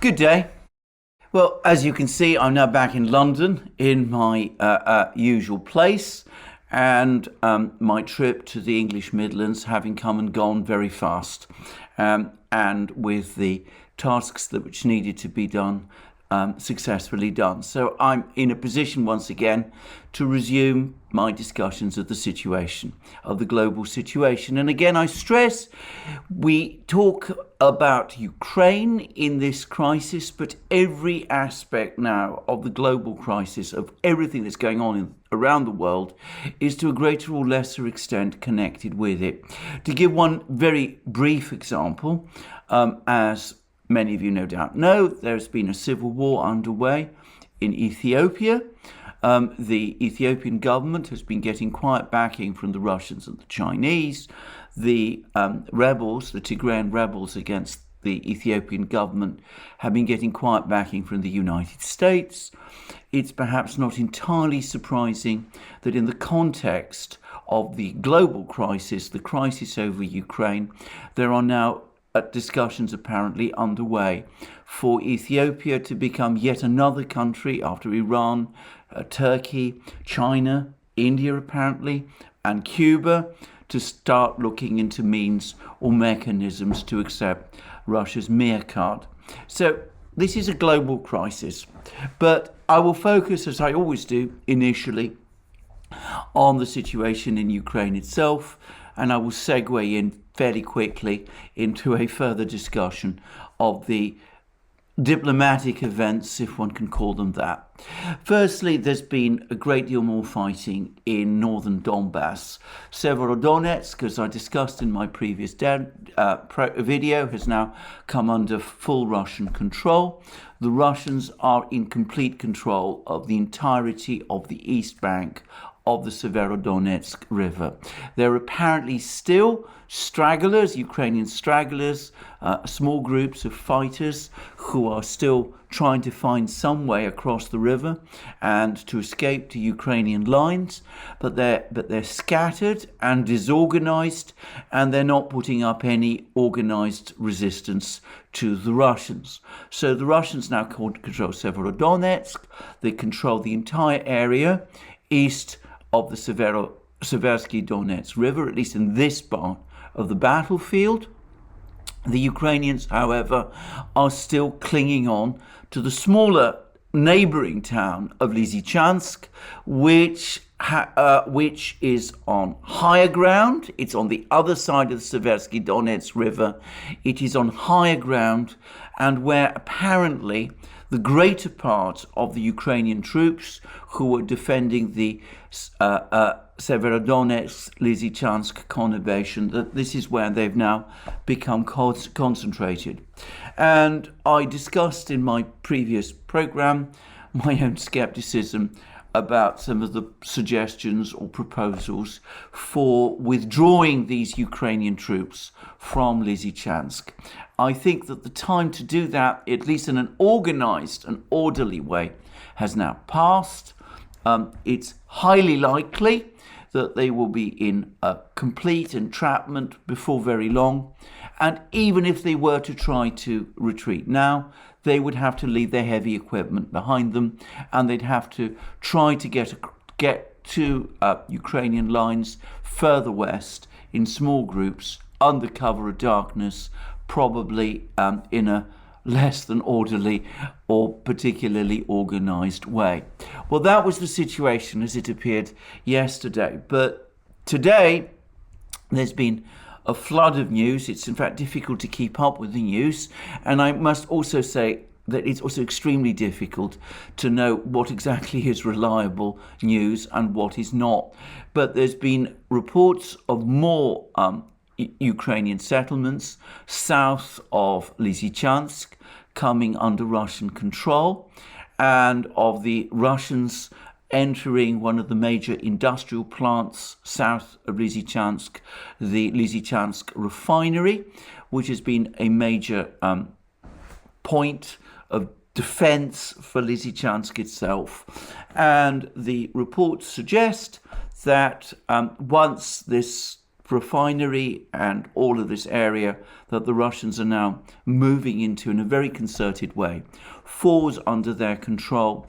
Good day. Well, as you can see, I'm now back in London in my usual place, and my trip to the English Midlands having come and gone very fast, and with the tasks that which needed to be done successfully done. So I'm in a position once again to resume my discussions of the situation, of the global situation. And again, I stress we talk about Ukraine in this crisis, but every aspect now of the global crisis, of everything that's going on around the world, is to a greater or lesser extent connected with it. To give one very brief example, as many of you no doubt know, there's been a civil war underway in Ethiopia. The Ethiopian government has been getting quiet backing from the Russians and the Chinese. The rebels, the Tigrayan rebels against the Ethiopian government, have been getting quiet backing from the United States. It's perhaps not entirely surprising that in the context of the global crisis, the crisis over Ukraine, there are now discussions apparently underway for Ethiopia to become yet another country after Iran, Turkey, China, India apparently, and Cuba, to start looking into means or mechanisms to accept Russia's Mir card. So this is a global crisis, but I will focus, as I always do initially, on the situation in Ukraine itself, and I will segue in fairly quickly into a further discussion of the diplomatic events, if one can call them that. Firstly, there's been a great deal more fighting in northern Donbass. Severodonetsk, as I discussed in my previous video, has now come under full Russian control. The Russians are in complete control of the entirety of the east bank of the Severodonetsk River. There are apparently still stragglers, Ukrainian stragglers, small groups of fighters who are still trying to find some way across the river and to escape to Ukrainian lines, but they're scattered and disorganized, and they're not putting up any organized resistance to the Russians. So the Russians now control Severodonetsk. They control the entire area east of the Seversky Donetsk River, at least in this part of the battlefield. The Ukrainians, however, are still clinging on to the smaller neighboring town of Lysychansk, which is on higher ground. It's on the other side of the Seversky Donetsk River. It is on higher ground, and where apparently the greater part of the Ukrainian troops who were defending the Severodonetsk-Lysychansk conurbation, that this is where they've now become concentrated. And I discussed in my previous program my own skepticism about some of the suggestions or proposals for withdrawing these Ukrainian troops from Lysychansk. I think that the time to do that, at least in an organized and orderly way, has now passed. It's highly likely that they will be in a complete entrapment before very long. And even if they were to try to retreat now, they would have to leave their heavy equipment behind them, and they'd have to try to get to Ukrainian lines further west in small groups under cover of darkness, probably in a less than orderly or particularly organized way. Well, that was the situation as it appeared yesterday. But today, there's been a flood of news. It's in fact difficult to keep up with the news. And I must also say that it's also extremely difficult to know what exactly is reliable news and what is not. But there's been reports of more Ukrainian settlements south of Lysychansk coming under Russian control, and of the Russians entering one of the major industrial plants south of Lysychansk, the Lysychansk refinery, which has been a major point of defense for Lysychansk itself. And the reports suggest that once this refinery and all of this area that the Russians are now moving into in a very concerted way falls under their control,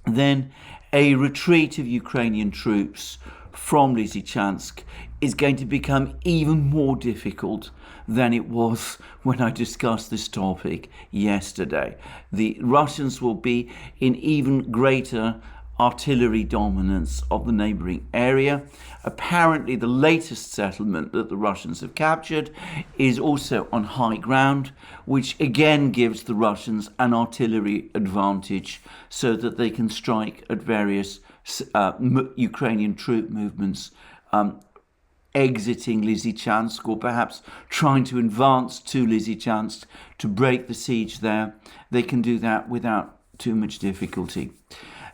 then a retreat of Ukrainian troops from Lysychansk is going to become even more difficult than it was when I discussed this topic yesterday. The Russians will be in even greater artillery dominance of the neighbouring area. Apparently, the latest settlement that the Russians have captured is also on high ground, which again gives the Russians an artillery advantage so that they can strike at various Ukrainian troop movements exiting Lysychansk, or perhaps trying to advance to Lysychansk to break the siege there. They can do that without too much difficulty.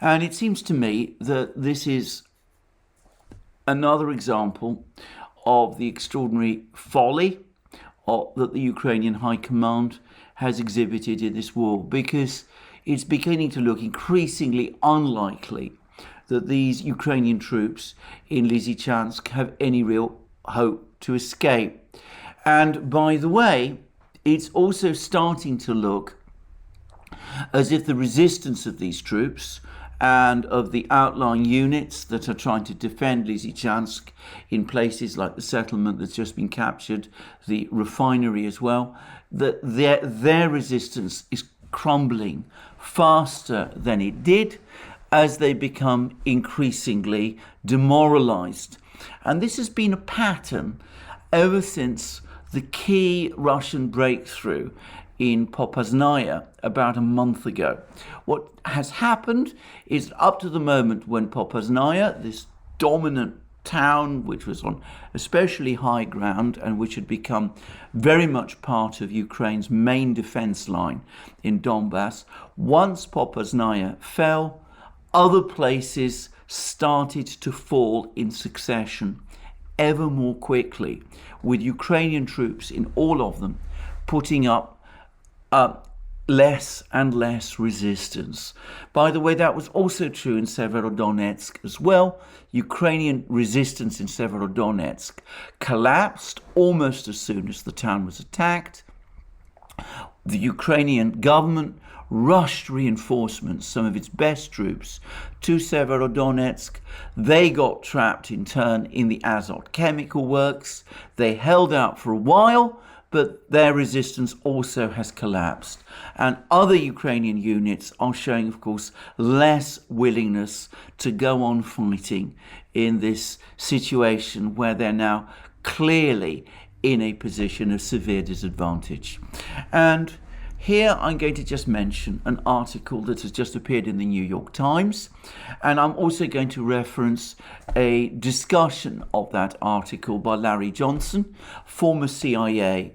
And it seems to me that this is another example of the extraordinary folly that the Ukrainian High Command has exhibited in this war, because it's beginning to look increasingly unlikely that these Ukrainian troops in Lysychansk have any real hope to escape. And by the way, it's also starting to look as if the resistance of these troops and of the outlying units that are trying to defend Lysychansk in places like the settlement that's just been captured, the refinery as well, that their resistance is crumbling faster than it did as they become increasingly demoralized. And this has been a pattern ever since the key Russian breakthrough in Popasnaya about a month ago. What has happened is up to the moment when Popasnaya, this dominant town which was on especially high ground and which had become very much part of Ukraine's main defense line in Donbass, once Popasnaya fell, other places started to fall in succession ever more quickly, with Ukrainian troops in all of them putting up less and less resistance. By the way, that was also true in Severodonetsk as well. Ukrainian resistance in Severodonetsk collapsed almost as soon as the town was attacked. The Ukrainian government rushed reinforcements, some of its best troops, to Severodonetsk. They got trapped in turn in the Azot chemical works. They held out for a while, but their resistance also has collapsed. And other Ukrainian units are showing, of course, less willingness to go on fighting in this situation where they're now clearly in a position of severe disadvantage. And here I'm going to just mention an article that has just appeared in the New York Times, and I'm also going to reference a discussion of that article by Larry Johnson, former CIA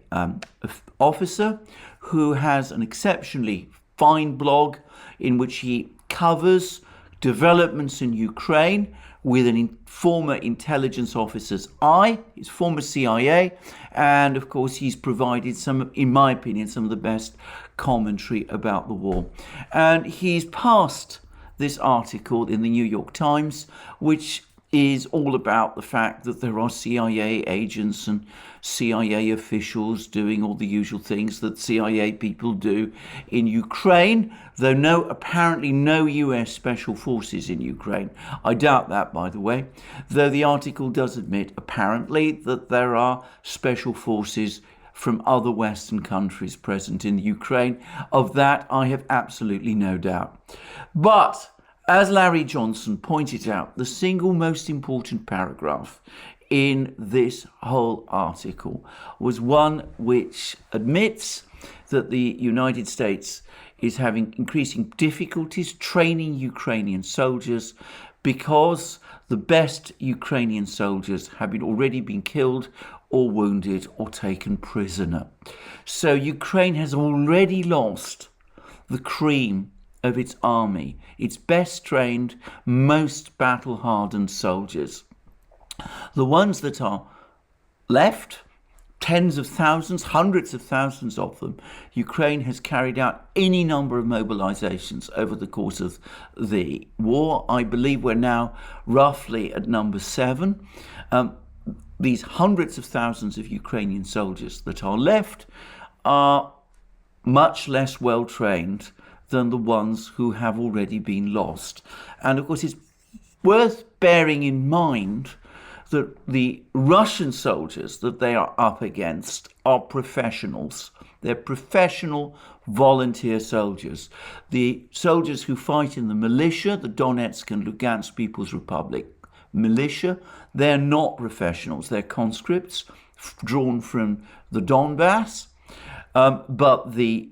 officer, who has an exceptionally fine blog in which he covers developments in Ukraine with a former intelligence officer's eye. He's former CIA, and of course he's provided some, in my opinion, some of the best commentary about the war. And he's passed this article in the New York Times, which is all about the fact that there are CIA agents and CIA officials doing all the usual things that CIA people do in Ukraine, though apparently no US special forces in Ukraine. I doubt that, by the way, though the article does admit apparently that there are special forces from other Western countries present in Ukraine. Of that, I have absolutely no doubt. But as Larry Johnson pointed out, the single most important paragraph in this whole article was one which admits that the United States is having increasing difficulties training Ukrainian soldiers because the best Ukrainian soldiers have already been killed or wounded or taken prisoner. So Ukraine has already lost the cream of its army, its best trained, most battle-hardened soldiers. The ones that are left, tens of thousands, hundreds of thousands of them, Ukraine has carried out any number of mobilizations over the course of the war. I believe we're now roughly at number 7. these hundreds of thousands of Ukrainian soldiers that are left are much less well trained than the ones who have already been lost. And of course, it's worth bearing in mind that the Russian soldiers that they are up against are professionals. They're professional volunteer soldiers. The soldiers who fight in the militia, the Donetsk and Lugansk People's Republic militia, they're not professionals. They're conscripts drawn from the Donbass. But the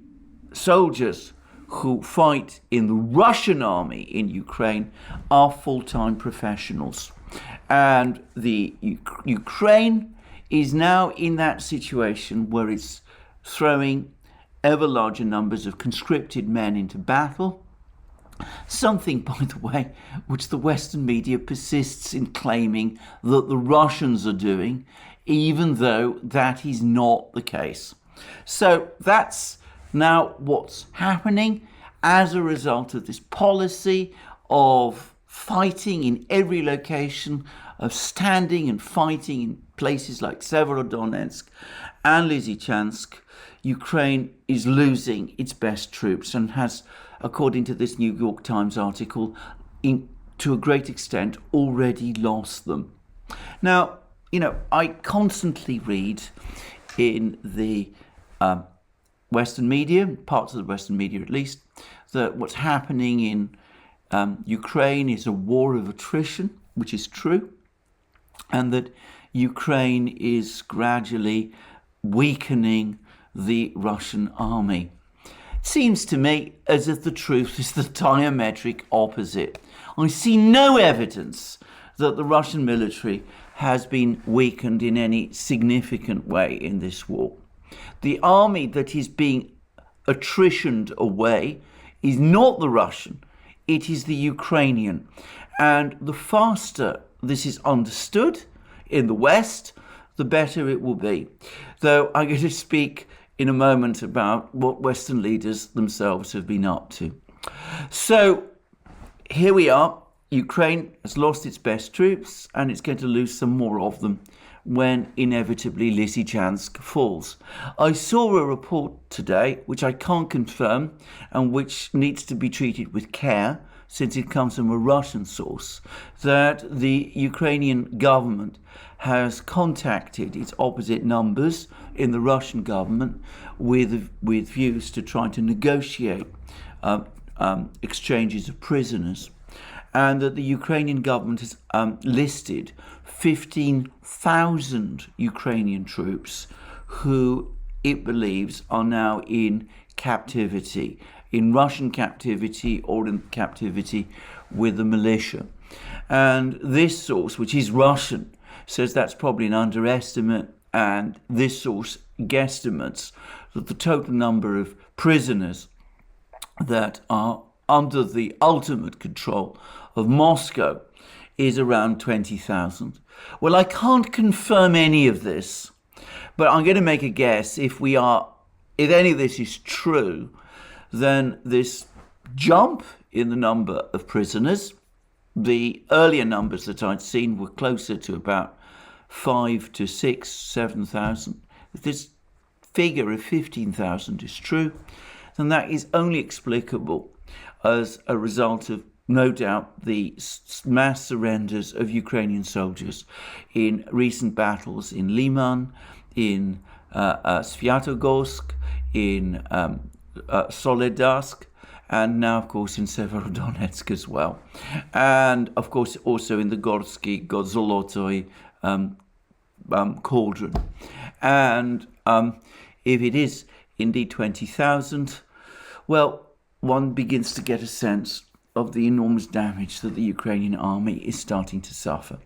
soldiers who fight in the Russian army in Ukraine are full-time professionals. And the Ukraine is now in that situation where it's throwing ever larger numbers of conscripted men into battle. Something, by the way, which the Western media persists in claiming that the Russians are doing, even though that is not the case. So that's now what's happening as a result of this policy of fighting in every location, of standing and fighting in places like Severodonetsk and Lysychansk. Ukraine is losing its best troops and has, according to this New York Times article, to a great extent already lost them. Now, I constantly read in the Western media, parts of the Western media at least, that what's happening in Ukraine is a war of attrition, which is true, and that Ukraine is gradually weakening the Russian army. It seems to me as if the truth is the diametric opposite. I see no evidence that the Russian military has been weakened in any significant way in this war. The army that is being attritioned away is not the Russian, it is the Ukrainian. And the faster this is understood in the West, the better it will be. Though I'm going to speak in a moment about what Western leaders themselves have been up to. So here we are. Ukraine has lost its best troops and it's going to lose some more of them when inevitably Lysychansk falls. I saw a report today, which I can't confirm and which needs to be treated with care since it comes from a Russian source, that the Ukrainian government has contacted its opposite numbers in the Russian government with views to try to negotiate exchanges of prisoners, and that the Ukrainian government has listed 15,000 Ukrainian troops who it believes are now in captivity, in Russian captivity or in captivity with the militia. And this source, which is Russian, says that's probably an underestimate, and this source guesstimates that the total number of prisoners that are under the ultimate control of Moscow is around 20,000. Well, I can't confirm any of this, but I'm going to make a guess. If any of this is true, then this jump in the number of prisoners, the earlier numbers that I'd seen were closer to about 5,000 to 6,000, 7,000. If this figure of 15,000 is true, then that is only explicable as a result of, no doubt, the mass surrenders of Ukrainian soldiers in recent battles in Liman, in Svyatogorsk, in Soleddarsk, and now, of course, in Severodonetsk as well. And, of course, also in the Gorsky, Zolotoy cauldron. And if it is indeed 20,000, well, one begins to get a sense of the enormous damage that the Ukrainian army is starting to suffer.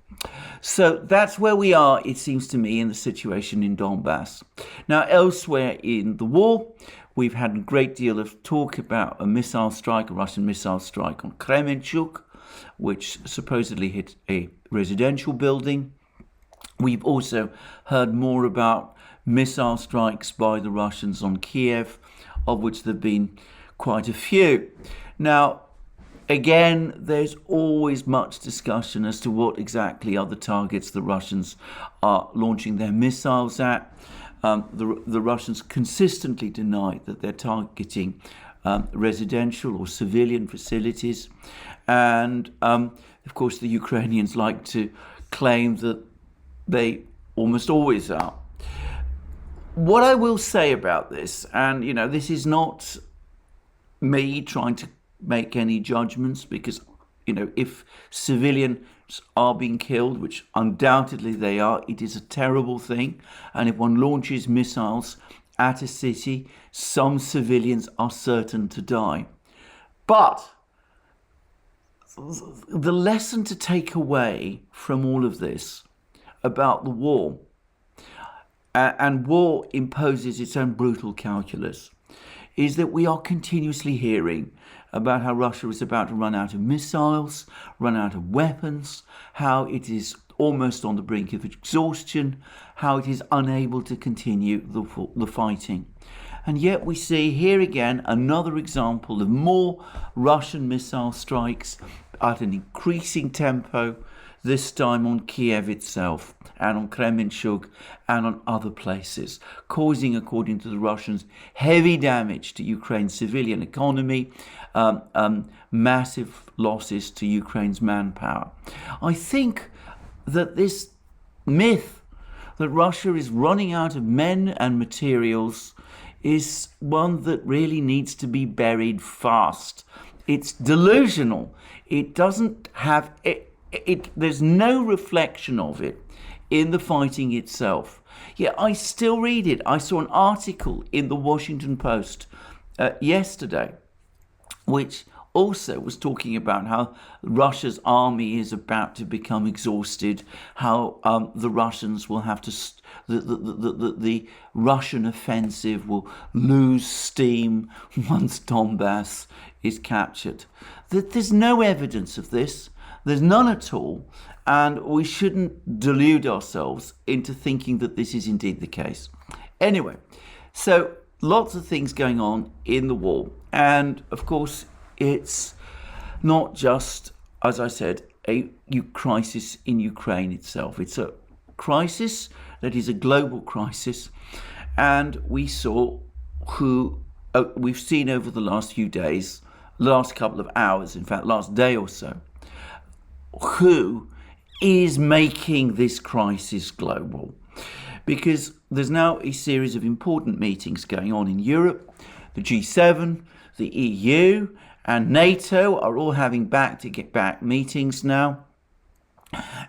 So that's where we are, it seems to me, in the situation in Donbass. Now, elsewhere in the war, we've had a great deal of talk about a missile strike, a Russian missile strike on Kremenchuk, which supposedly hit a residential building. We've also heard more about missile strikes by the Russians on Kiev, of which there have been quite a few. Now, Again, there's always much discussion as to what exactly are the targets the Russians are launching their missiles at. The Russians consistently deny that they're targeting residential or civilian facilities. And of course, the Ukrainians like to claim that they almost always are. What I will say about this, and this is not me trying to make any judgments, because if civilians are being killed, which undoubtedly they are, it is a terrible thing. And if one launches missiles at a city, some civilians are certain to die. But the lesson to take away from all of this about the war, and war imposes its own brutal calculus, is that we are continuously hearing about how Russia is about to run out of missiles, run out of weapons, how it is almost on the brink of exhaustion, how it is unable to continue the fighting. And yet we see here again another example of more Russian missile strikes at an increasing tempo, this time on Kiev itself and on Kremenchug and on other places, causing, according to the Russians, heavy damage to Ukraine's civilian economy, massive losses to Ukraine's manpower. I think that this myth that Russia is running out of men and materials is one that really needs to be buried fast. It's delusional. It doesn't have there's no reflection of it in the fighting itself. Yeah, I still read it. I saw an article in the Washington Post yesterday, which also was talking about how Russia's army is about to become exhausted, how the Russians will have to, the Russian offensive will lose steam once Donbass is captured. There's no evidence of this. There's none at all, and we shouldn't delude ourselves into thinking that this is indeed the case. Anyway, so lots of things going on in the war, and of course it's not just, as I said, a crisis in Ukraine itself. It's a crisis that is a global crisis, and we've seen over the last few days, last couple of hours, in fact, last day or so, who is making this crisis global. Because there's now a series of important meetings going on in Europe. The G7, the EU, and NATO are all having back-to-back meetings now.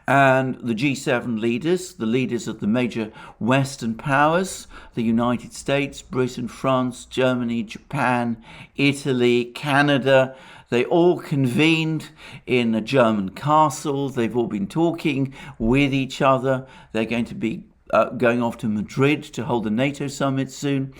And the G7 leaders, the leaders of the major Western powers, the United States, Britain, France, Germany, Japan, Italy, Canada, they all convened in a German castle. They've all been talking with each other. They're going to be going off to Madrid to hold the NATO summit soon.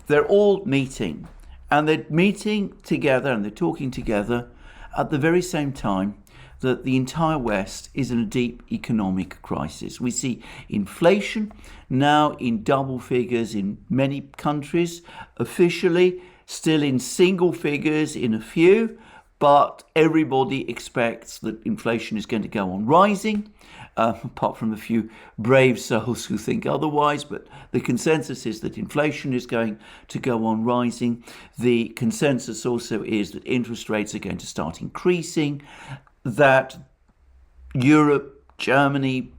They're all meeting, and they're meeting together and they're talking together at the very same time that the entire West is in a deep economic crisis. We see inflation now in double figures in many countries, officially still in single figures in a few, but everybody expects that inflation is going to go on rising, apart from a few brave souls who think otherwise. But the consensus is that inflation is going to go on rising. The consensus also is that interest rates are going to start increasing, that Europe, Germany,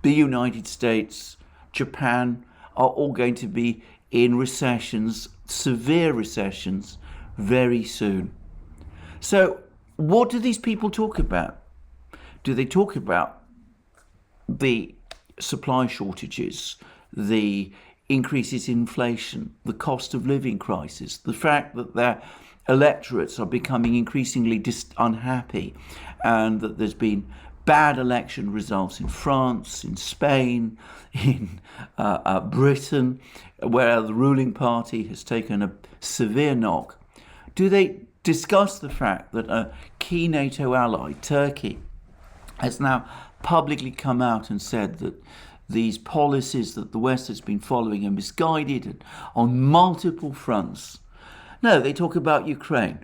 the United States, Japan are all going to be in recessions, severe recessions, very soon. So what do these people talk about? Do they talk about the supply shortages, the increases in inflation, the cost of living crisis, the fact that their electorates are becoming increasingly unhappy, and that there's been bad election results in France, in Spain, in Britain, where the ruling party has taken a severe knock? Do they discuss the fact that a key NATO ally, Turkey, has now publicly come out and said that these policies that the West has been following are misguided and on multiple fronts? No, they talk about Ukraine.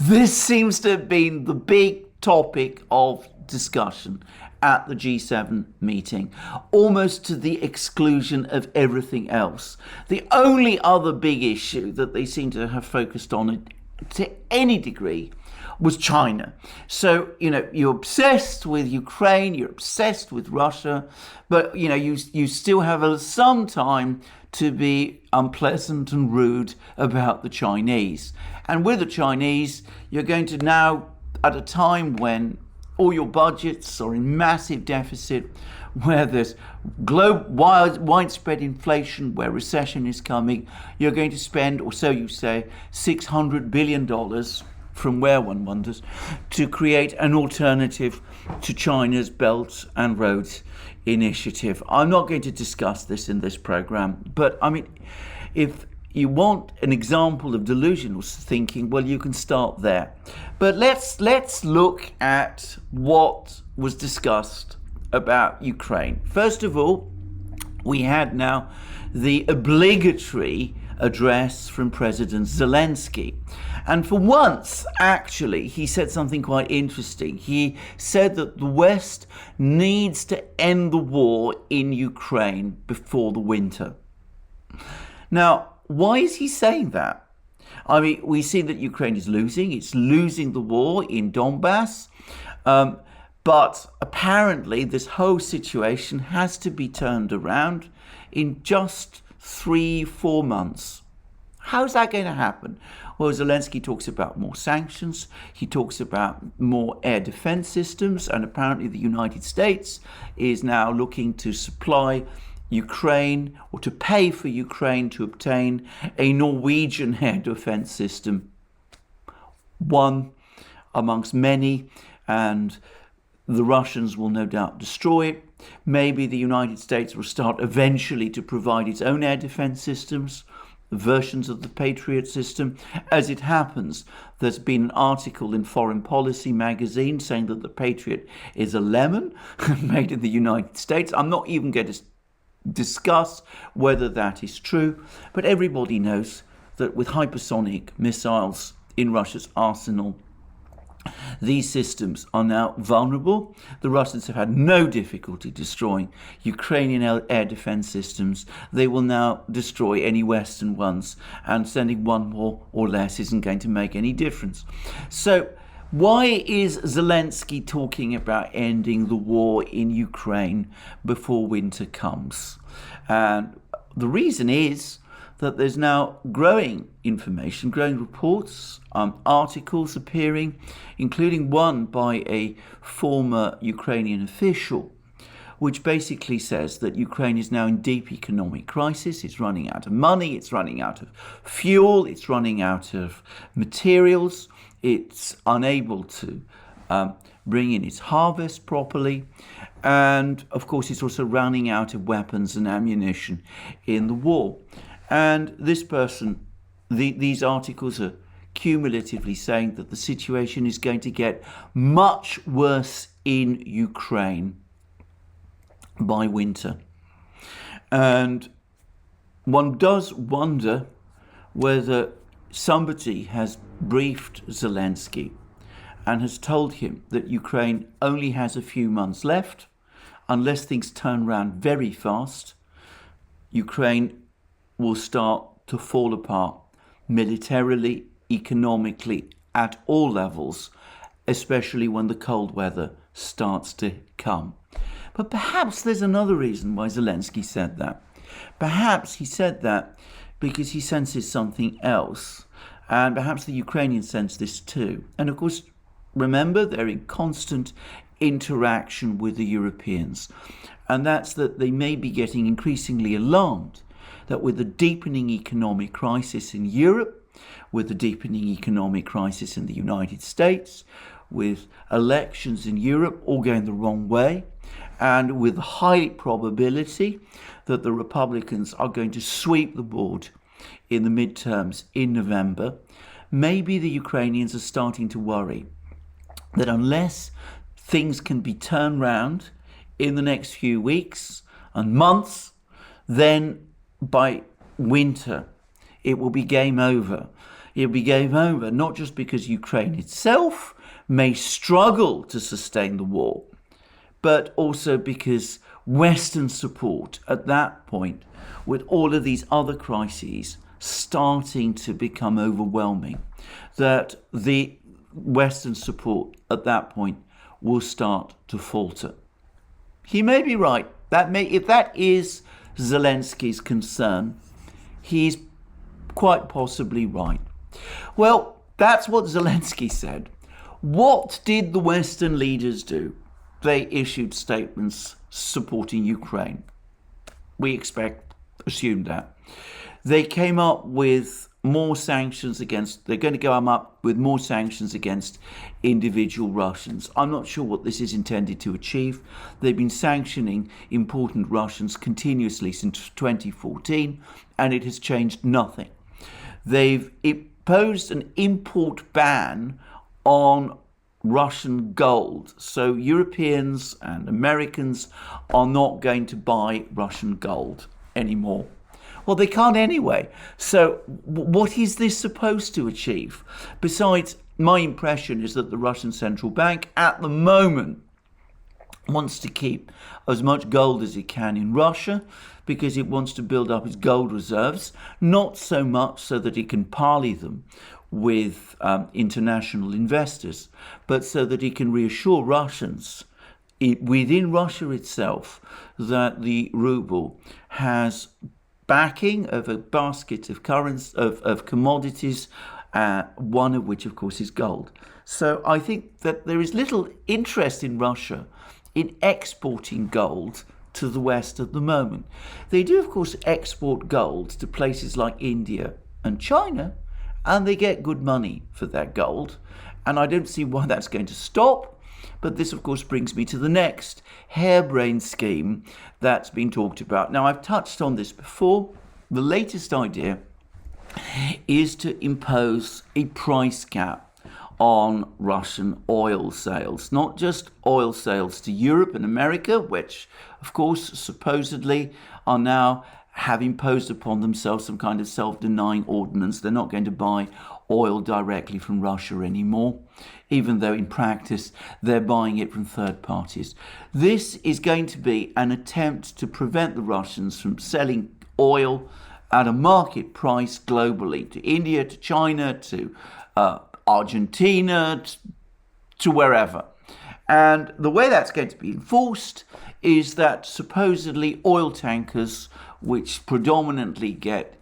This seems to have been the big topic of discussion at the G7 meeting, almost to the exclusion of everything else. The only other big issue that they seem to have focused on to any degree was China. So, you're obsessed with Ukraine, you're obsessed with Russia, but, you still have some time to be unpleasant and rude about the Chinese. And with the Chinese, you're going to now, at a time when all your budgets are in massive deficit, where there's widespread inflation, where recession is coming, you're going to spend, or so you say, $600 billion, from where one wonders, to create an alternative to China's Belt and Road Initiative. I'm not going to discuss this in this program, but if you want an example of delusional thinking, well, you can start there. But let's look at what was discussed about Ukraine. First of all, we had now the obligatory address from President Zelensky. And for once, actually, he said something quite interesting. He said that the West needs to end the war in Ukraine before the winter. Now, why is he saying that? We see that Ukraine is losing. It's losing the war in Donbass. But apparently, this whole situation has to be turned around in just 3-4 months. How's that going to happen? Well, Zelensky talks about more sanctions. He talks about more air defense systems. And apparently the United States is now looking to supply Ukraine, or to pay for Ukraine to obtain a Norwegian air defense system, one amongst many, and the Russians will no doubt destroy it. Maybe the United States will start eventually to provide its own air defense systems, versions of the Patriot system. As it happens, there's been an article in Foreign Policy magazine saying that the Patriot is a lemon made in the United States. I'm not even going to discuss whether that is true, but everybody knows that with hypersonic missiles in Russia's arsenal, these systems are now vulnerable. The Russians have had no difficulty destroying Ukrainian air defense systems. They will now destroy any Western ones, and sending one more or less isn't going to make any difference. So why is Zelensky talking about ending the war in Ukraine before winter comes? And the reason is that there's now growing information, growing reports, articles appearing, including one by a former Ukrainian official, which basically says that Ukraine is now in deep economic crisis. It's running out of money, it's running out of fuel, it's running out of materials, it's unable to bring in its harvest properly, and of course it's also running out of weapons and ammunition in the war. And this person, these articles are cumulatively saying that the situation is going to get much worse in Ukraine by winter. And one does wonder whether somebody has briefed Zelensky and has told him that Ukraine only has a few months left. Unless things turn around very fast, Ukraine will start to fall apart militarily, economically, at all levels, especially when the cold weather starts to come. But perhaps there's another reason why Zelensky said that. Perhaps he said that because he senses something else, and perhaps the Ukrainians sense this too. And of course, remember, they're in constant interaction with the Europeans, and that's that they may be getting increasingly alarmed that with the deepening economic crisis in Europe, with the deepening economic crisis in the United States, with elections in Europe all going the wrong way, and with high probability that the Republicans are going to sweep the board in the midterms in November, maybe the Ukrainians are starting to worry that unless things can be turned round in the next few weeks and months, then by winter it will be game over. it'll be game over, not just because Ukraine itself may struggle to sustain the war, but also because Western support at that point, with all of these other crises starting to become overwhelming, that the Western support at that point will start to falter. He may be right. If that is Zelensky's concern, he's quite possibly right. Well, that's what Zelensky said. What did the Western leaders do? They issued statements supporting Ukraine. We assumed that. They came up with more sanctions they're going to come up with more sanctions against individual Russians. I'm not sure what this is intended to achieve. They've been sanctioning important Russians continuously since 2014, and it has changed nothing. They've imposed an import ban on Russian gold. So Europeans and Americans are not going to buy Russian gold anymore. Well, they can't anyway. So what is this supposed to achieve? Besides, my impression is that the Russian central bank at the moment wants to keep as much gold as it can in Russia because it wants to build up its gold reserves, not so much so that it can parley them with international investors, but so that it can reassure Russians within Russia itself that the ruble has backing of a basket of commodities, one of which, of course, is gold. So I think that there is little interest in Russia in exporting gold to the West at the moment. They do, of course, export gold to places like India and China, and they get good money for that gold. And I don't see why that's going to stop. But this, of course, brings me to the next harebrained scheme that's been talked about. Now, I've touched on this before. The latest idea is to impose a price cap on Russian oil sales, not just oil sales to Europe and America, which, of course, supposedly are now have imposed upon themselves some kind of self-denying ordinance. They're not going to buy oil directly from Russia anymore, even though in practice they're buying it from third parties. This is going to be an attempt to prevent the Russians from selling oil at a market price globally to India, to China, to Argentina, to wherever. And the way that's going to be enforced is that supposedly oil tankers, which predominantly get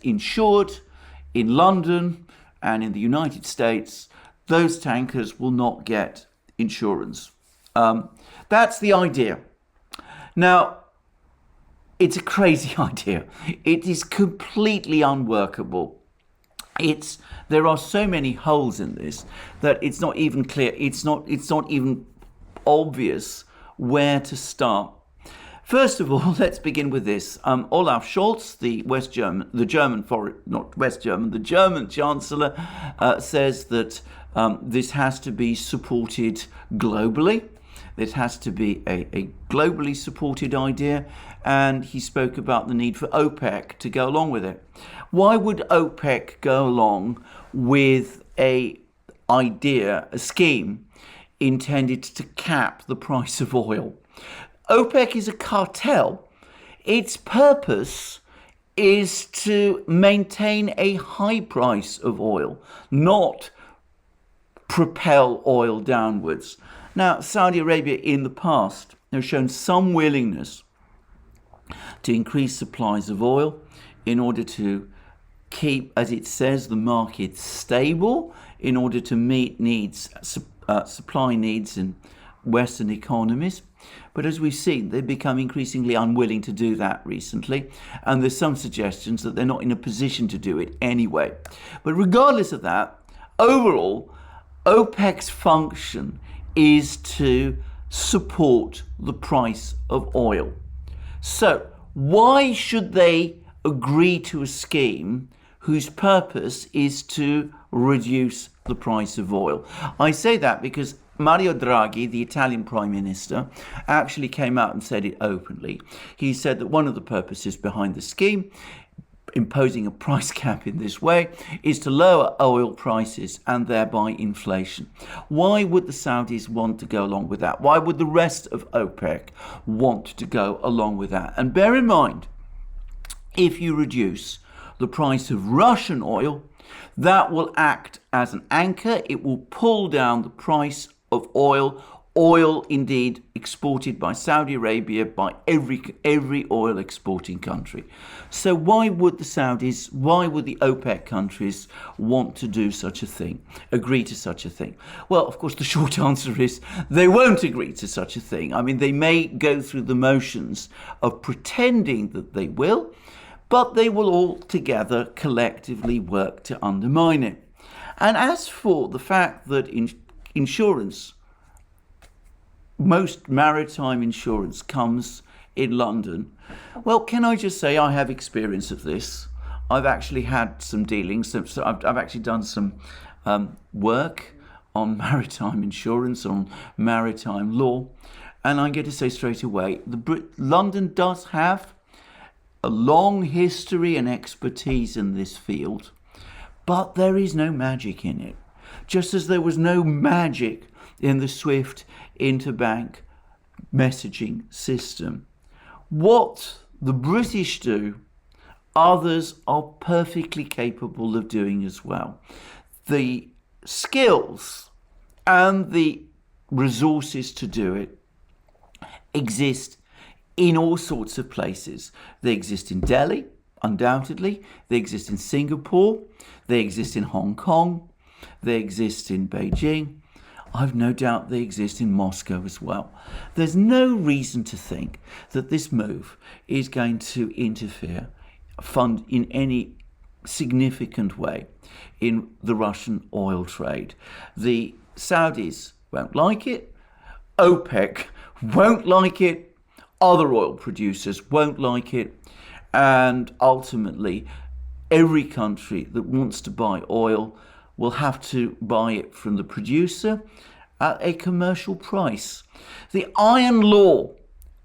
insured in London and in the United States, those tankers will not get insurance. That's the idea. Now, it's a crazy idea. It is completely unworkable. There are so many holes in this that it's not even clear. It's not even obvious where to start. First of all, let's begin with this. Olaf Scholz, the German Chancellor, says that this has to be supported globally. It has to be a globally supported idea, and he spoke about the need for OPEC to go along with it. Why would OPEC go along with a scheme intended to cap the price of oil? OPEC is a cartel. Its purpose is to maintain a high price of oil, not propel oil downwards. Now, Saudi Arabia in the past has shown some willingness to increase supplies of oil in order to keep, as it says, the market stable, in order to meet supply needs in Western economies. But as we've seen, they've become increasingly unwilling to do that recently, and there's some suggestions that they're not in a position to do it anyway. But regardless of that, overall, OPEC's function is to support the price of oil. So why should they agree to a scheme whose purpose is to reduce the price of oil? I say that because Mario Draghi, the Italian Prime Minister, actually came out and said it openly. He said that one of the purposes behind the scheme imposing a price cap in this way is to lower oil prices and thereby inflation. Why would the Saudis want to go along with that? Why would the rest of OPEC want to go along with that? And bear in mind, if you reduce the price of Russian oil, that will act as an anchor. It will pull down the price of oil. Oil, indeed, exported by Saudi Arabia, by every oil exporting country. So why would the Saudis, why would the OPEC countries want to do such a thing, agree to such a thing? Well, of course, the short answer is they won't agree to such a thing. I mean, they may go through the motions of pretending that they will, but they will all together collectively work to undermine it. And as for the fact that insurance, most maritime insurance comes in London, well, can I just say I have experience of this. I've actually had some dealings, so I've actually done some work on maritime insurance, on maritime law, and I'm going to say straight away, London does have a long history and expertise in this field, but there is no magic in it. Just as there was no magic in the SWIFT interbank messaging system. What the British do, others are perfectly capable of doing as well. The skills and the resources to do it exist in all sorts of places. They exist in Delhi, undoubtedly. They exist in Singapore. They exist in Hong Kong. They exist in Beijing. I've no doubt they exist in Moscow as well. There's no reason to think that this move is going to interfere, fund in any significant way in the Russian oil trade. The Saudis won't like it. OPEC won't like it. Other oil producers won't like it. And ultimately, every country that wants to buy oil will have to buy it from the producer at a commercial price. The iron law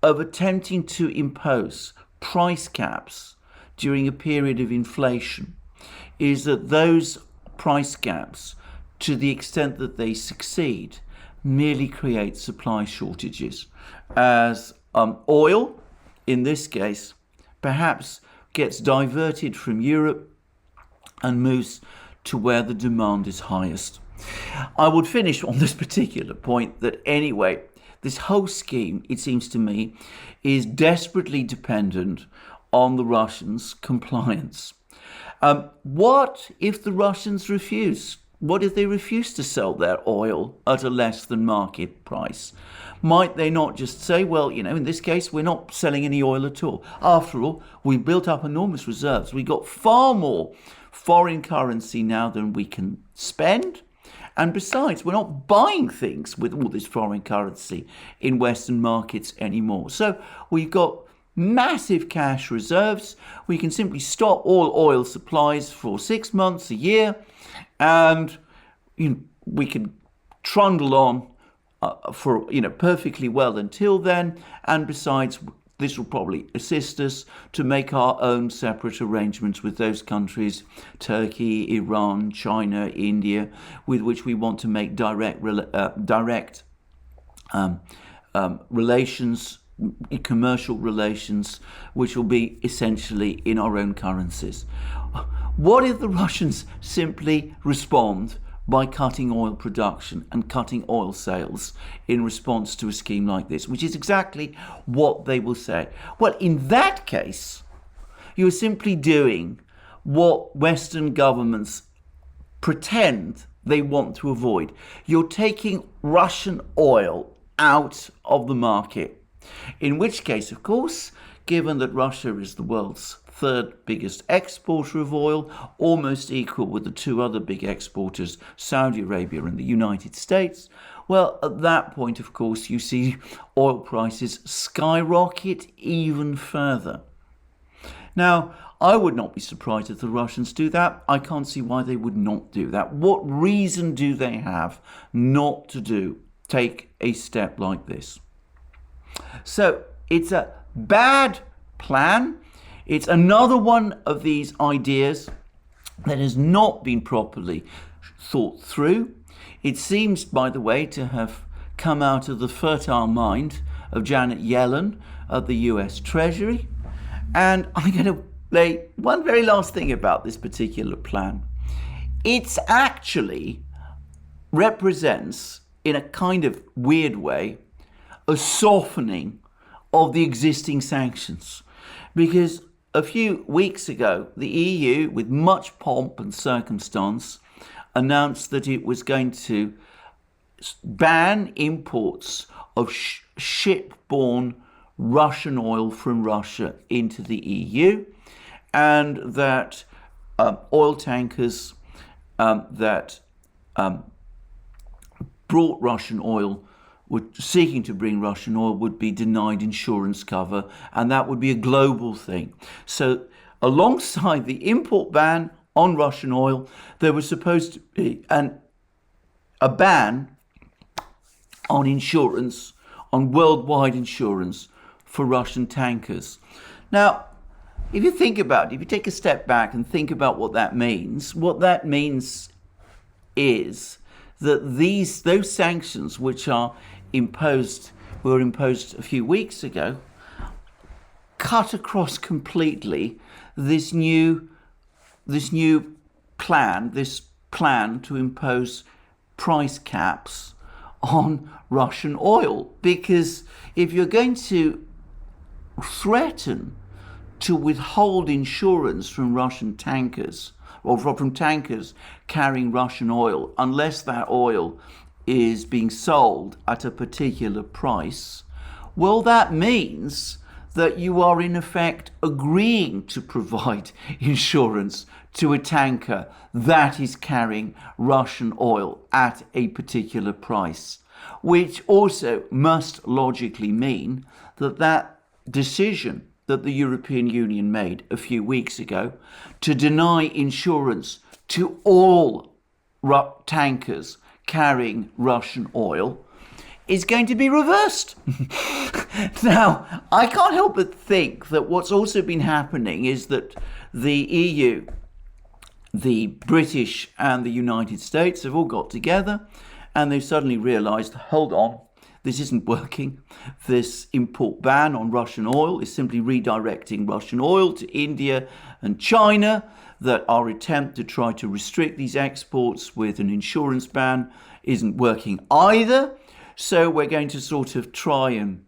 of attempting to impose price caps during a period of inflation is that those price caps, to the extent that they succeed, merely create supply shortages, as oil, in this case, perhaps gets diverted from Europe and moves to where the demand is highest. I would finish on this particular point that anyway, this whole scheme, it seems to me, is desperately dependent on the Russians' compliance. What if the Russians refuse? What if they refuse to sell their oil at a less than market price? Might they not just say, well, in this case, we're not selling any oil at all. After all, we built up enormous reserves. We got far more foreign currency now than we can spend. And besides, we're not buying things with all this foreign currency in Western markets anymore. So we've got massive cash reserves. We can simply stop all oil supplies for 6 months, a year, and we can trundle on for perfectly well until then. And besides, this will probably assist us to make our own separate arrangements with those countries, Turkey, Iran, China, India, with which we want to make direct relations, commercial relations, which will be essentially in our own currencies. What if the Russians simply respond by cutting oil production and cutting oil sales in response to a scheme like this, which is exactly what they will say? Well, in that case, you're simply doing what Western governments pretend they want to avoid. You're taking Russian oil out of the market, in which case, of course, given that Russia is the world's third biggest exporter of oil, almost equal with the two other big exporters, Saudi Arabia and the United States, well, at that point, of course, you see oil prices skyrocket even further. Now, I would not be surprised if the Russians do that. I can't see why they would not do that. What reason do they have not to take a step like this? So it's a bad plan. It's another one of these ideas that has not been properly thought through. It seems, by the way, to have come out of the fertile mind of Janet Yellen of the US Treasury. And I'm going to say one very last thing about this particular plan. It's actually represents, in a kind of weird way, a softening of the existing sanctions. Because a few weeks ago, the EU, with much pomp and circumstance, announced that it was going to ban imports of ship-borne Russian oil from Russia into the EU, and that oil tankers that brought Russian oil, were seeking to bring Russian oil, would be denied insurance cover, and that would be a global thing. So alongside the import ban on Russian oil, there was supposed to be a ban on insurance, on worldwide insurance for Russian tankers. Now, if you think about it, if you take a step back and think about what that means is that those sanctions which were imposed a few weeks ago, cut across completely this plan to impose price caps on Russian oil. Because if you're going to threaten to withhold insurance from Russian tankers, or from tankers carrying Russian oil, unless that oil is being sold at a particular price, well, that means that you are in effect agreeing to provide insurance to a tanker that is carrying Russian oil at a particular price, which also must logically mean that that decision that the European Union made a few weeks ago to deny insurance to all tankers carrying Russian oil is going to be reversed. Now, I can't help but think that what's also been happening is that the EU, the British and the United States have all got together and they've suddenly realised, hold on, this isn't working. This import ban on Russian oil is simply redirecting Russian oil to India and China, that our attempt to try to restrict these exports with an insurance ban isn't working either. So we're going to sort of try and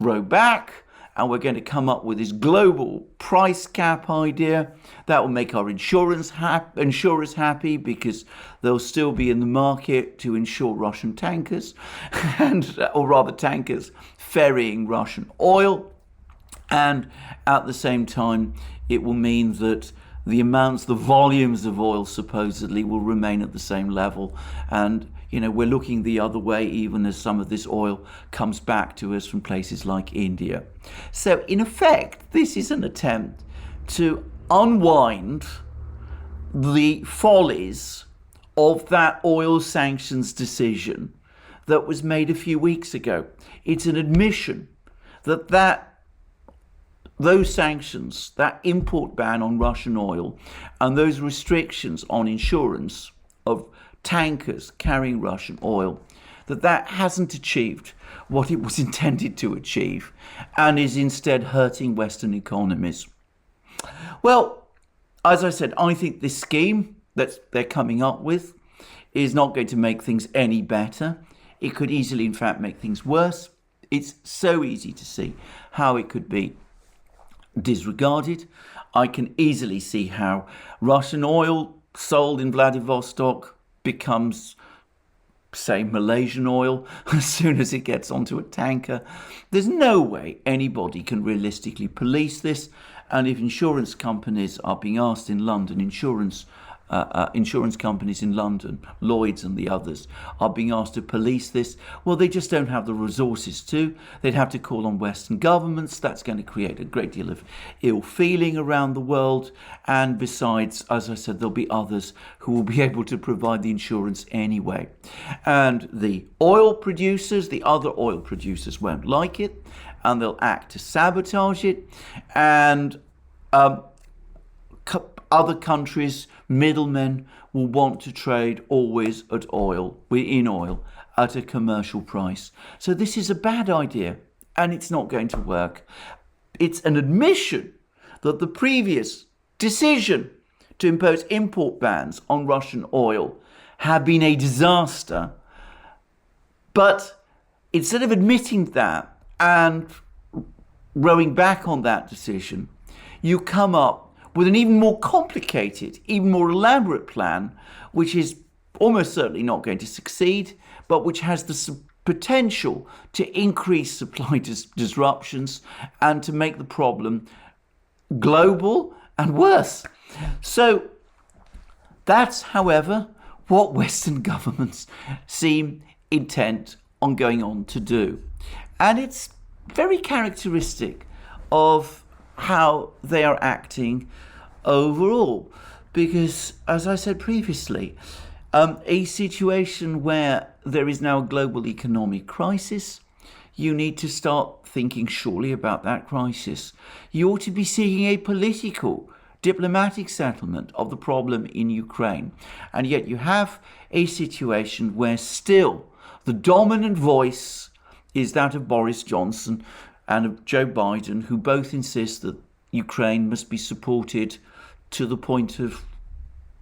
row back, and we're going to come up with this global price cap idea that will make our insurers happy, because they'll still be in the market to insure Russian tankers, or rather tankers ferrying Russian oil. And at the same time, it will mean that the volumes of oil supposedly will remain at the same level. And we're looking the other way, even as some of this oil comes back to us from places like India. So in effect, this is an attempt to unwind the follies of that oil sanctions decision that was made a few weeks ago. It's an admission that those sanctions, that import ban on Russian oil, and those restrictions on insurance of tankers carrying Russian oil, that hasn't achieved what it was intended to achieve, and is instead hurting Western economies. Well, as I said, I think this scheme that they're coming up with is not going to make things any better. It could easily, in fact, make things worse. It's so easy to see how it could be disregarded. I can easily see how Russian oil sold in Vladivostok becomes, say, Malaysian oil as soon as it gets onto a tanker. There's no way anybody can realistically police this. And if insurance companies are being asked in London, insurance companies in London, Lloyd's and the others, are being asked to police this, well, they just don't have the resources to. They'd have to call on Western governments. That's going to create a great deal of ill feeling around the world. And besides, as I said, there'll be others who will be able to provide the insurance anyway. And the other oil producers won't like it. and they'll act to sabotage it, and other countries, middlemen, will want to trade always in oil at a commercial price. So this is a bad idea, and it's not going to work. It's an admission that the previous decision to impose import bans on Russian oil have been a disaster. But instead of admitting that and rowing back on that decision, you come up with an even more complicated, even more elaborate plan, which is almost certainly not going to succeed, but which has the potential to increase supply disruptions and to make the problem global and worse. So that's, however, what Western governments seem intent on going on to do. And it's very characteristic of how they are acting overall, because, as I said previously, a situation where there is now a global economic crisis, you need to start thinking surely about that crisis. You ought to be seeking a political, diplomatic settlement of the problem in Ukraine. And yet you have a situation where still the dominant voice is that of Boris Johnson and of Joe Biden, who both insist that Ukraine must be supported to the point of,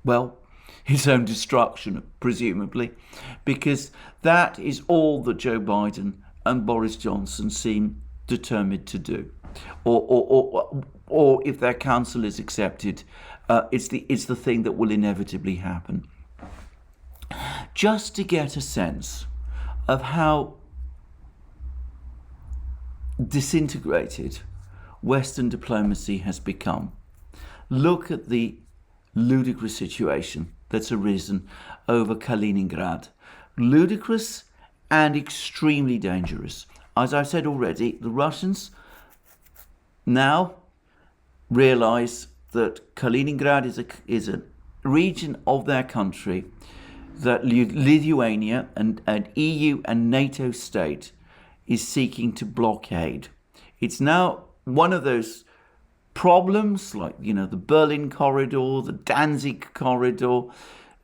well, his own destruction, presumably, because that is all that Joe Biden and Boris Johnson seem determined to do. Or if their counsel is accepted, it's the thing that will inevitably happen. Just to get a sense of how disintegrated Western diplomacy has become, look at the ludicrous situation that's arisen over Kaliningrad. Ludicrous and extremely dangerous. As I've said already, the Russians now realize that Kaliningrad is a region of their country that Lithuania, an EU and NATO state, is seeking to blockade. It's now one of those problems like, the Berlin corridor, the Danzig corridor.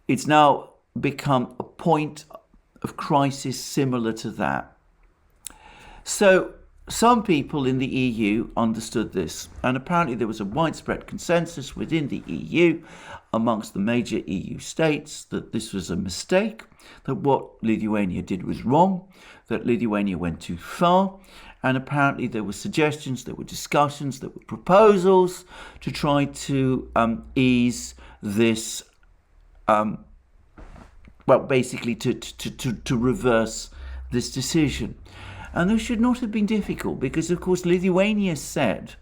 It's now become a point of crisis similar to that. So some people in the EU understood this, and apparently there was a widespread consensus within the EU amongst the major EU states that this was a mistake, that what Lithuania did was wrong, that Lithuania went too far, and apparently there were suggestions, there were discussions, there were proposals to try to ease this, basically to reverse this decision. And this should not have been difficult because, of course, Lithuania said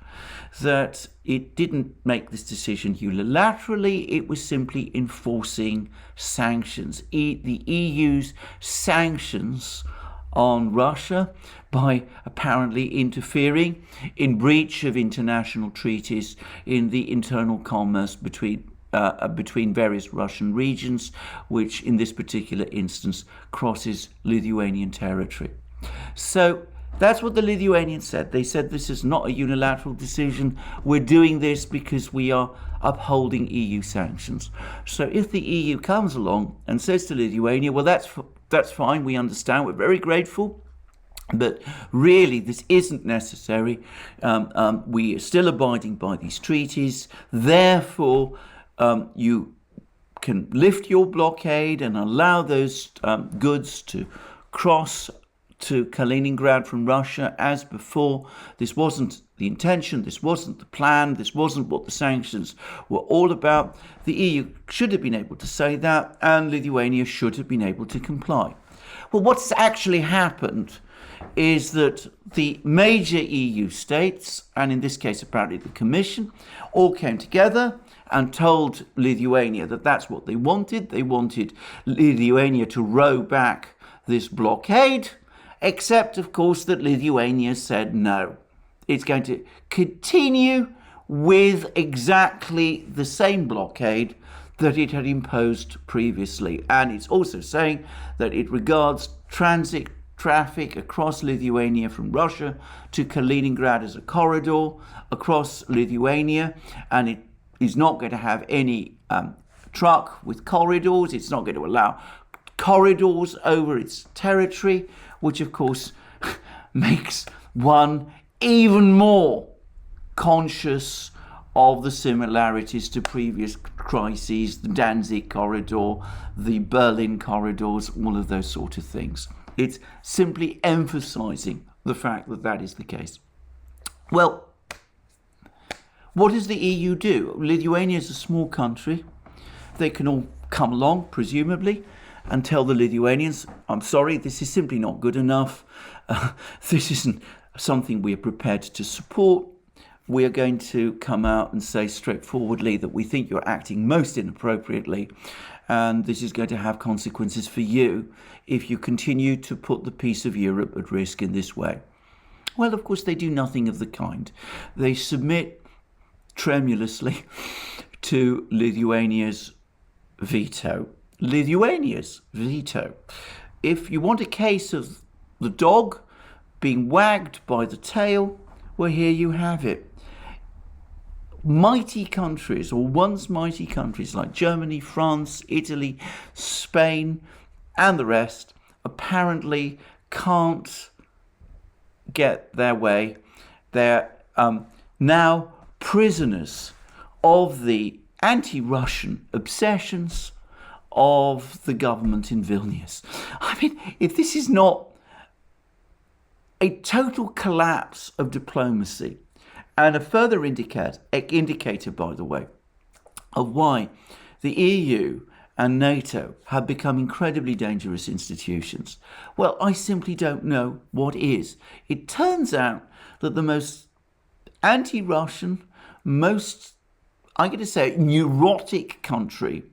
that it didn't make this decision unilaterally. It was simply enforcing sanctions. The EU's sanctions on Russia by apparently interfering in breach of international treaties in the internal commerce between various Russian regions, which in this particular instance crosses Lithuanian territory. So that's what the Lithuanians said. They said this is not a unilateral decision. We're doing this because we are upholding EU sanctions. So if the EU comes along and says to Lithuania, well, that's fine, we understand, we're very grateful, but really this isn't necessary. We are still abiding by these treaties. Therefore, you can lift your blockade and allow those goods to cross to Kaliningrad from Russia as before. This wasn't the intention, this wasn't the plan, this wasn't what the sanctions were all about. The EU should have been able to say that, and Lithuania should have been able to comply. Well, what's actually happened is that the major EU states, and in this case apparently the Commission, all came together and told Lithuania that that's what they wanted. They wanted Lithuania to row back this blockade, except, of course, that Lithuania said no. It's going to continue with exactly the same blockade that it had imposed previously. And it's also saying that it regards transit traffic across Lithuania from Russia to Kaliningrad as a corridor across Lithuania, and it is not going to have any truck with corridors. It's not going to allow corridors over its territory, which of course makes one even more conscious of the similarities to previous crises, the Danzig corridor, the Berlin corridors, all of those sort of things. It's simply emphasizing the fact that that is the case. Well, what does the EU do? Lithuania is a small country. They can all come along, presumably, and tell the Lithuanians, I'm sorry, this is simply not good enough. This isn't something we are prepared to support. We are going to come out and say straightforwardly that we think you're acting most inappropriately, and this is going to have consequences for you if you continue to put the peace of Europe at risk in this way. Well, of course, they do nothing of the kind. They submit tremulously to Lithuania's veto. Lithuania's veto. If you want a case of the dog being wagged by the tail, well, here you have it. Mighty countries, or once mighty countries like Germany, France, Italy, Spain, and the rest, apparently can't get their way. They're now prisoners of the anti-Russian obsessions of the government in Vilnius. I mean, if this is not a total collapse of diplomacy, and a further indicator, by the way, of why the EU and NATO have become incredibly dangerous institutions, well, I simply don't know what is. It turns out that the most anti-Russian, most, I'm going to say, neurotic country,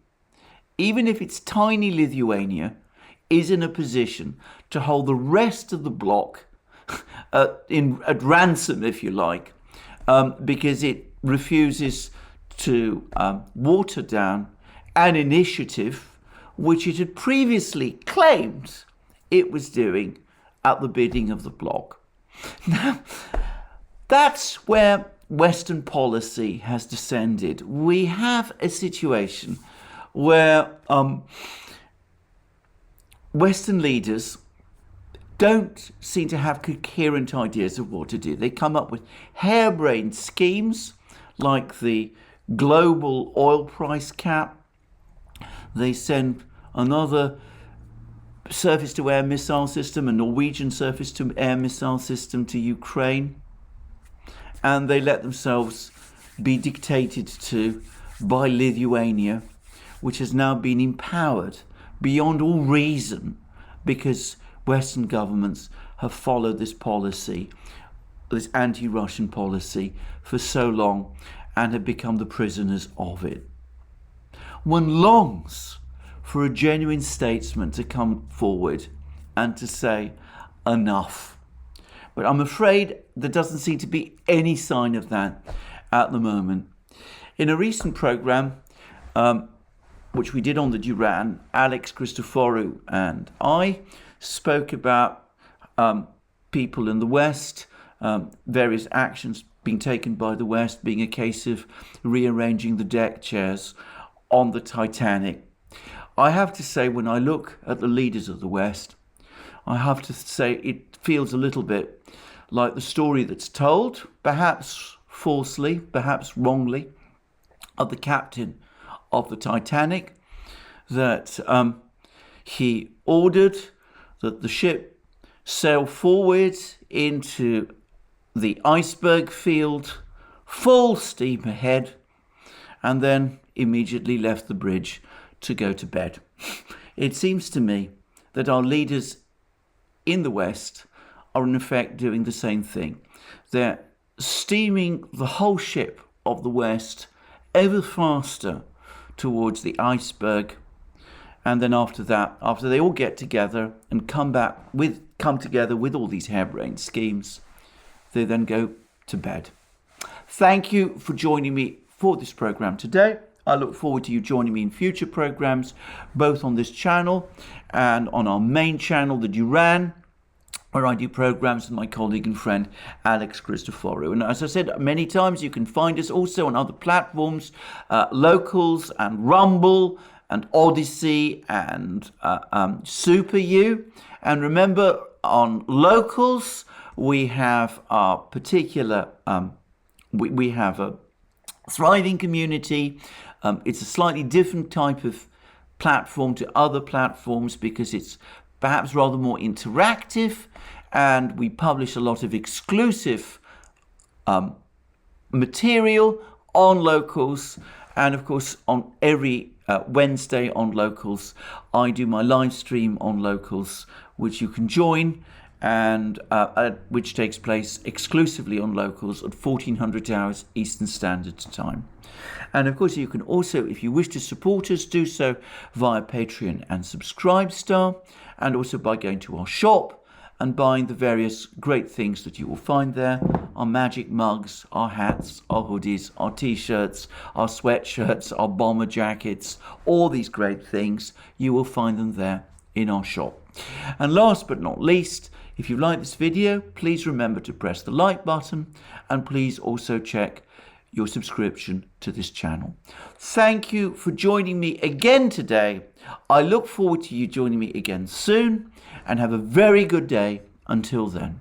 even if it's tiny Lithuania, is in a position to hold the rest of the bloc at ransom, if you like, because it refuses to water down an initiative which it had previously claimed it was doing at the bidding of the bloc. Now, that's where Western policy has descended. We have a situation where Western leaders don't seem to have coherent ideas of what to do. They come up with harebrained schemes like the global oil price cap. They send another surface-to-air missile system, a Norwegian surface-to-air missile system, to Ukraine. And they let themselves be dictated to by Lithuania, which has now been empowered beyond all reason because Western governments have followed this policy, this anti-Russian policy, for so long and have become the prisoners of it. One longs for a genuine statesman to come forward and to say, enough. But I'm afraid there doesn't seem to be any sign of that at the moment. In a recent programme, which we did on the Duran, Alex Christoforou and I spoke about people in the West, various actions being taken by the West, being a case of rearranging the deck chairs on the Titanic. I have to say, when I look at the leaders of the West, I have to say it feels a little bit like the story that's told, perhaps falsely, perhaps wrongly, of the captain of the Titanic, that he ordered that the ship sail forward into the iceberg field, full steam ahead, and then immediately left the bridge to go to bed. It seems to me that our leaders in the West are in effect doing the same thing. They're steaming the whole ship of the West ever faster towards the iceberg, and then after that, after they all get together and come together with all these harebrained schemes, they then go to bed. Thank you for joining me for this program today. I look forward to you joining me in future programs, both on this channel and on our main channel, the Duran. where I do programs with my colleague and friend Alex Christoforou. And as I said many times, you can find us also on other platforms, Locals and Rumble and ODYSEE and Super U. And remember, on Locals, we have our particular, we have a thriving community. It's a slightly different type of platform to other platforms because it's perhaps rather more interactive, and we publish a lot of exclusive material on Locals. And of course, on every Wednesday on Locals, I do my live stream on Locals, which you can join, and which takes place exclusively on Locals at 1400 hours Eastern Standard Time. And of course, you can also, if you wish to support us, do so via Patreon and Subscribestar, and also by going to our shop and buying the various great things that you will find there. Our magic mugs, our hats, our hoodies, our t-shirts, our sweatshirts, our bomber jackets, all these great things, you will find them there in our shop. And last but not least, if you like this video, please remember to press the like button, and please also check your subscription to this channel. Thank you for joining me again today. I look forward to you joining me again soon, and have a very good day until then.